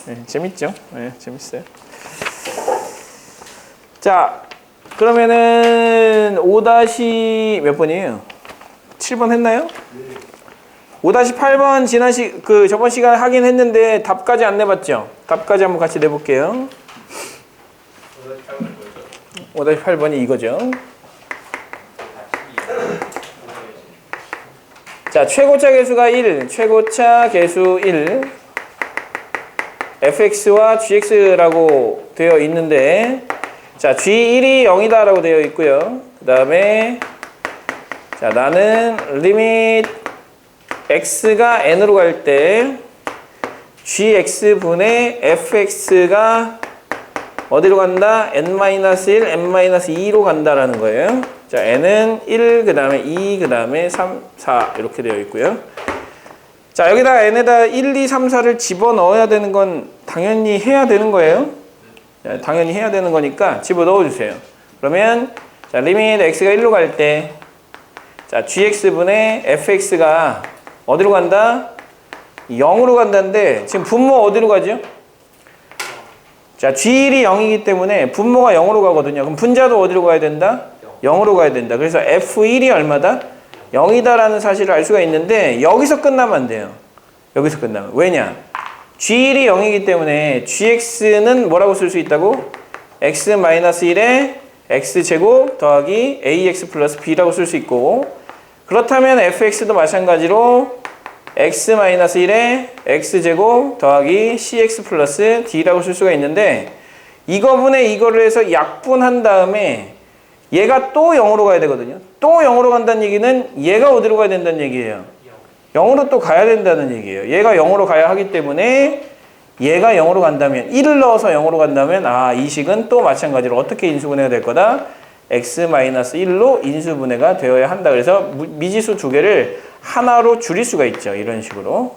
네, 재밌죠? 네, 재밌어요. 자, 그러면은 5- 몇 번이에요? 7번 했나요? 5-8번 저번 시간에 하긴 했는데 답까지 안 내봤죠? 답까지 한번 같이 내볼게요. 5-8번이 이거죠. 자, 최고차 계수가 1, 최고차 계수 1, fx와 gx라고 되어 있는데, 자, g1이 0이다라고 되어 있고요. 그 다음에, 자, 나는 리밋 x가 n으로 갈 때, gx분의 fx가 어디로 간다? n-1, n-2로 간다라는 거예요. 자, n은 1, 그 다음에 2, 그 다음에 3, 4 이렇게 되어 있고요. 자, 여기다가 n에다 1, 2, 3, 4를 집어넣어야 되는 건 당연히 해야 되는 거예요. 자, 당연히 해야 되는 거니까 집어넣어 주세요. 그러면 자, 리밋 x가 1로 갈 때, 자, gx분의 fx가 어디로 간다? 0으로 간다는데 지금 분모 어디로 가죠? 자, g1이 0이기 때문에 분모가 0으로 가거든요. 그럼 분자도 어디로 가야 된다? 0으로 가야 된다. 그래서 f1이 얼마다? 0이다라는 사실을 알 수가 있는데 여기서 끝나면 안 돼요. 여기서 끝나면. 왜냐? g1이 0이기 때문에 gx는 뭐라고 쓸 수 있다고? x-1에 x제곱 더하기 ax 플러스 b라고 쓸 수 있고, 그렇다면 fx도 마찬가지로 x-1에 x제곱 더하기 cx 플러스 d라고 쓸 수가 있는데, 이거분의 이거를 해서 약분한 다음에 얘가 또 0으로 가야 되거든요. 또 0으로 간다는 얘기는 얘가 어디로 가야 된다는 얘기예요? 0으로 또 가야 된다는 얘기예요. 얘가 0으로 가야 하기 때문에 얘가 0으로 간다면, 1을 넣어서 0으로 간다면 이 식은 또 마찬가지로 어떻게 인수분해가 될 거다? x-1로 인수분해가 되어야 한다. 그래서 미지수 두 개를 하나로 줄일 수가 있죠. 이런 식으로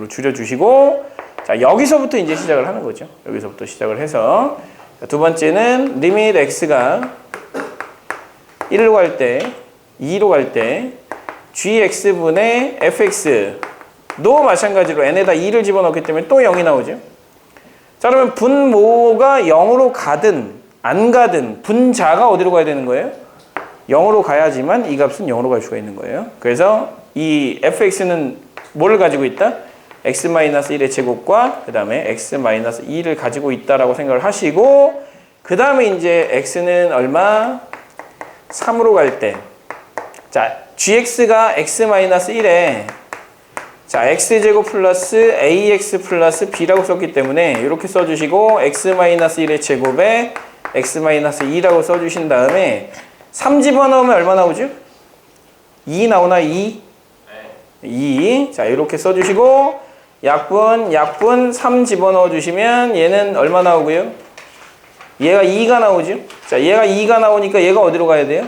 줄여주시고, 자, 여기서부터 이제 시작을 하는 거죠. 여기서부터 시작을 해서, 자, 두 번째는 리밋 x가 1로 갈 때, 2로 갈 때 gx분의 fx도 마찬가지로 n에다 2를 집어넣기 때문에 또 0이 나오죠. 자, 그러면 분모가 0으로 가든 안 가든 분자가 어디로 가야 되는 거예요? 0으로 가야지만 이 값은 0으로 갈 수가 있는 거예요. 그래서 이 fx는 뭐를 가지고 있다? x-1의 제곱과 그 다음에 x-2를 가지고 있다라고 생각을 하시고, 그 다음에 이제 x는 얼마? 3으로 갈 때, 자, gx가 x-1에 자, x제곱 플러스 ax 플러스 b라고 썼기 때문에 이렇게 써주시고, x-1의 제곱에 x-2라고 써주신 다음에 3 집어넣으면 얼마 나오죠? 2 나오나? 2? 2. 자, 이렇게 써주시고, 약분 3 집어넣어 주시면 얘는 얼마 나오고요? 얘가 2가 나오죠? 자, 얘가 2가 나오니까 얘가 어디로 가야 돼요?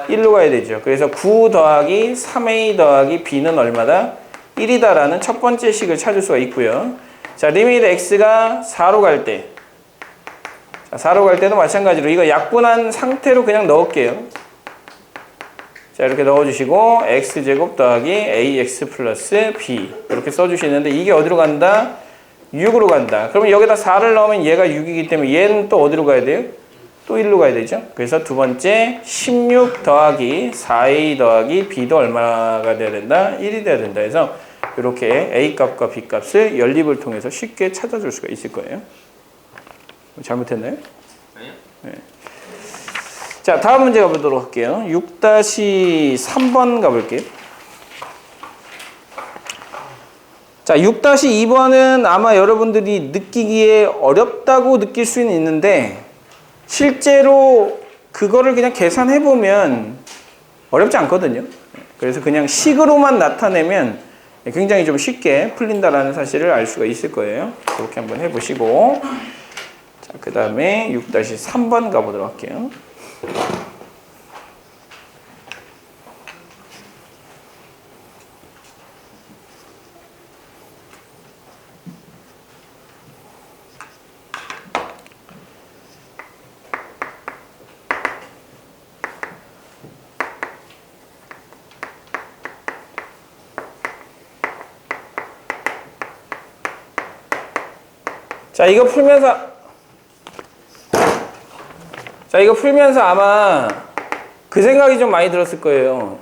1로 가야 되죠. 그래서 9 더하기 3a 더하기 b는 얼마다? 1이다라는 첫 번째 식을 찾을 수가 있고요. 자, 리밋 x가 4로 갈 때, 자, 4로 갈 때도 마찬가지로 이거 약분한 상태로 그냥 넣을게요. 자, 이렇게 넣어주시고 x제곱 더하기 ax 플러스 b 이렇게 써주시는데, 이게 어디로 간다? 6으로 간다. 그러면 여기다 4를 넣으면 얘가 6이기 때문에 얘는 또 어디로 가야 돼요? 또 1로 가야 되죠. 그래서 두 번째 16 더하기 4a 더하기 b도 얼마가 돼야 된다? 1이 돼야 된다. 해서 이렇게 a 값과 b 값을 연립을 통해서 쉽게 찾아줄 수가 있을 거예요. 잘못했나요? 아니요. 네. 자, 다음 문제 가보도록 할게요. 6-3번 가볼게요. 자, 6-2번은 아마 여러분들이 느끼기에 어렵다고 느낄 수는 있는데, 실제로 그거를 그냥 계산해보면 어렵지 않거든요. 그래서 그냥 식으로만 나타내면 굉장히 좀 쉽게 풀린다라는 사실을 알 수가 있을 거예요. 그렇게 한번 해보시고, 자, 그 다음에 6-3번 가보도록 할게요. 자, 이거 풀면서 아마 그 생각이 좀 많이 들었을 거예요.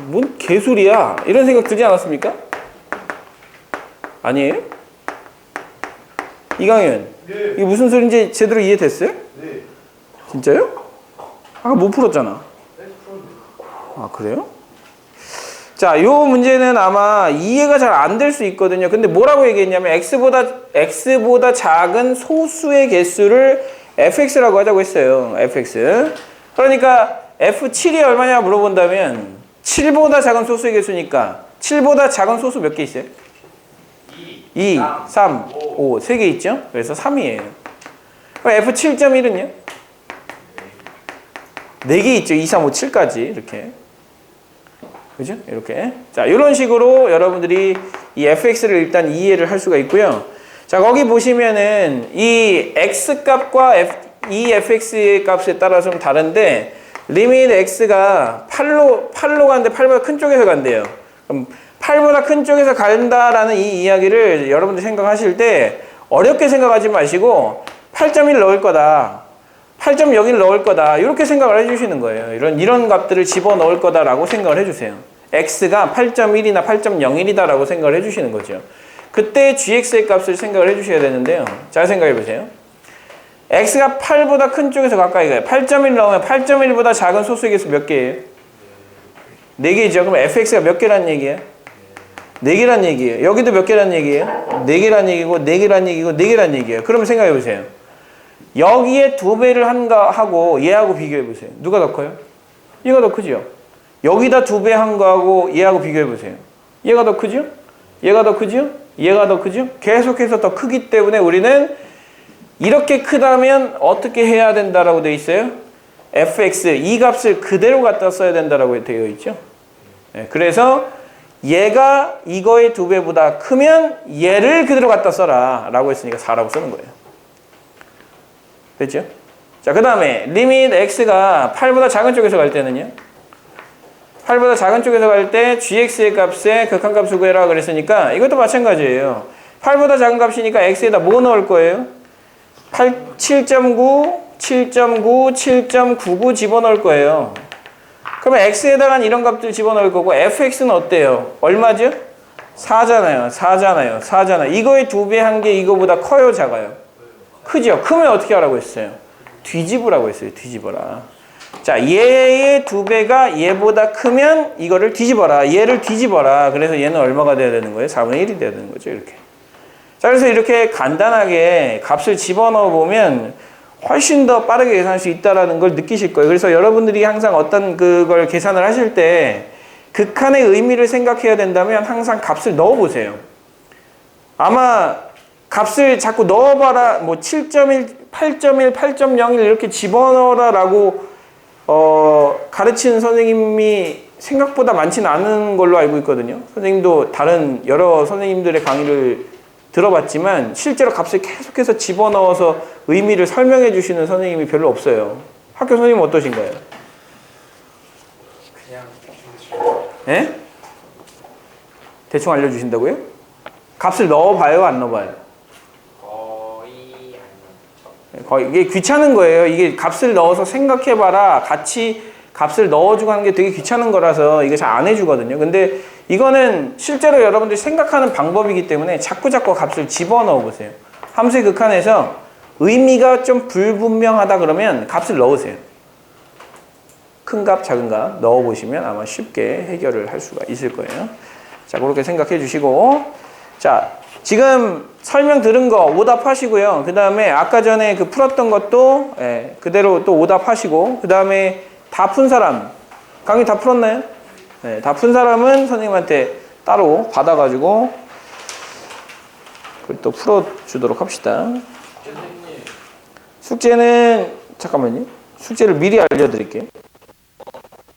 뭔 개소리야? 이런 생각 들지 않았습니까? 아니에요? 이강현. 네. 이게 무슨 소리인지 제대로 이해됐어요? 네. 진짜요? 아까 못 풀었잖아. 네, 풀었네. 아, 그래요? 자, 요 문제는 아마 이해가 잘 안 될 수 있거든요. 근데 뭐라고 얘기했냐면 x보다 작은 소수의 개수를 fx라고 하자고 했어요. fx. 그러니까 f7이 얼마냐 물어본다면 7보다 작은 소수의 개수니까 7보다 작은 소수 몇 개 있어요? 2, 3, 5, 3개 있죠? 그래서 3이에요. 그럼 f7.1은요? 4개 있죠. 2, 3, 5, 7까지 이렇게. 그죠? 이렇게. 자, 이런 식으로 여러분들이 이 fx를 일단 이해를 할 수가 있고요. 자, 거기 보시면은 이 x 값과 이 fx의 값에 따라 좀 다른데 리미트 x가 8로 가는데 8보다 큰 쪽에서 간대요. 그럼 8보다 큰 쪽에서 간다라는 이 이야기를 여러분들 생각하실 때 어렵게 생각하지 마시고 8.1 넣을 거다. 8.01 넣을 거다. 이렇게 생각을 해주시는 거예요. 이런 값들을 집어넣을 거다라고 생각을 해주세요. x가 8.1이나 8.01이다라고 생각을 해주시는 거죠. 그때 gx의 값을 생각을 해주셔야 되는데요. 잘 생각해 보세요. x가 8보다 큰 쪽에서 가까이 가요. 8.1 넣으면 8.1보다 작은 소수의 개수 몇 개예요? 4개죠. 그럼 fx가 몇 개란 얘기예요? 4개란 얘기예요. 여기도 몇 개란 얘기예요? 4개란 얘기고 4개란 얘기고 4개란 얘기예요. 그럼 생각해 보세요. 여기에 2배를 하고 얘하고 비교해 보세요. 누가 더 커요? 얘가 더 크죠? 여기다 2배 한 거하고 얘하고 비교해 보세요. 얘가 더 크죠? 얘가 더 크죠? 얘가 더 크죠? 계속해서 더 크기 때문에 우리는 이렇게 크다면 어떻게 해야 된다라고 되어 있어요? fx, 이 값을 그대로 갖다 써야 된다라고 되어 있죠. 네, 그래서 얘가 이거의 2배보다 크면 얘를 그대로 갖다 써라 라고 했으니까 4라고 쓰는 거예요. 됐죠? 자, 그 다음에 리밋 x가 8보다 작은 쪽에서 갈 때는요. 8보다 작은 쪽에서 갈 때 gx의 값에 극한값을 구해라 그랬으니까 이것도 마찬가지예요. 8보다 작은 값이니까 x에다 뭐 넣을 거예요? 7.9, 7.9, 7.99 집어넣을 거예요. 그러면 x에다가 이런 값들 집어넣을 거고 fx는 어때요? 얼마죠? 4잖아요. 이거의 2배 한 게 이거보다 커요, 작아요? 크죠? 크면 어떻게 하라고 했어요? 뒤집으라고 했어요. 뒤집어라. 자, 얘의 2배가 얘보다 크면 이거를 뒤집어라. 얘를 뒤집어라. 그래서 얘는 얼마가 돼야 되는 거예요? 4분의 1이 돼야 되는 거죠. 이렇게. 자, 그래서 이렇게 간단하게 값을 집어넣어 보면 훨씬 더 빠르게 계산할 수 있다는 걸 느끼실 거예요. 그래서 여러분들이 항상 어떤 그걸 계산을 하실 때 극한의 의미를 생각해야 된다면 항상 값을 넣어 보세요. 아마 값을 자꾸 넣어봐라, 뭐 7.1, 8.1, 8.01 이렇게 집어넣어라 라고 가르치는 선생님이 생각보다 많지는 않은 걸로 알고 있거든요. 선생님도 다른 여러 선생님들의 강의를 들어봤지만 실제로 값을 계속해서 집어넣어서 의미를 설명해 주시는 선생님이 별로 없어요. 학교 선생님은 어떠신가요? 그냥 예? 대충 알려주신다고요? 값을 넣어봐요, 안 넣어봐요? 거의 안 거의 이게 귀찮은 거예요. 이게 값을 넣어서 생각해봐라. 같이 값을 넣어주고 하는 게 되게 귀찮은 거라서 이거 잘 안 해주거든요. 근데 이거는 실제로 여러분들이 생각하는 방법이기 때문에 자꾸 값을 집어넣어 보세요. 함수의 극한에서 의미가 좀 불분명하다 그러면 값을 넣으세요. 큰 값, 작은 값 넣어보시면 아마 쉽게 해결을 할 수가 있을 거예요. 자, 그렇게 생각해 주시고, 자, 지금 설명 들은 거 오답하시고요. 그 다음에 아까 전에 그 풀었던 것도 그대로 또 오답하시고, 그 다음에 다 푼 사람, 강의 다 풀었나요? 네, 다 푼 사람은 선생님한테 따로 받아가지고 그걸 또 풀어주도록 합시다. 숙제는 잠깐만요. 숙제를 미리 알려드릴게요.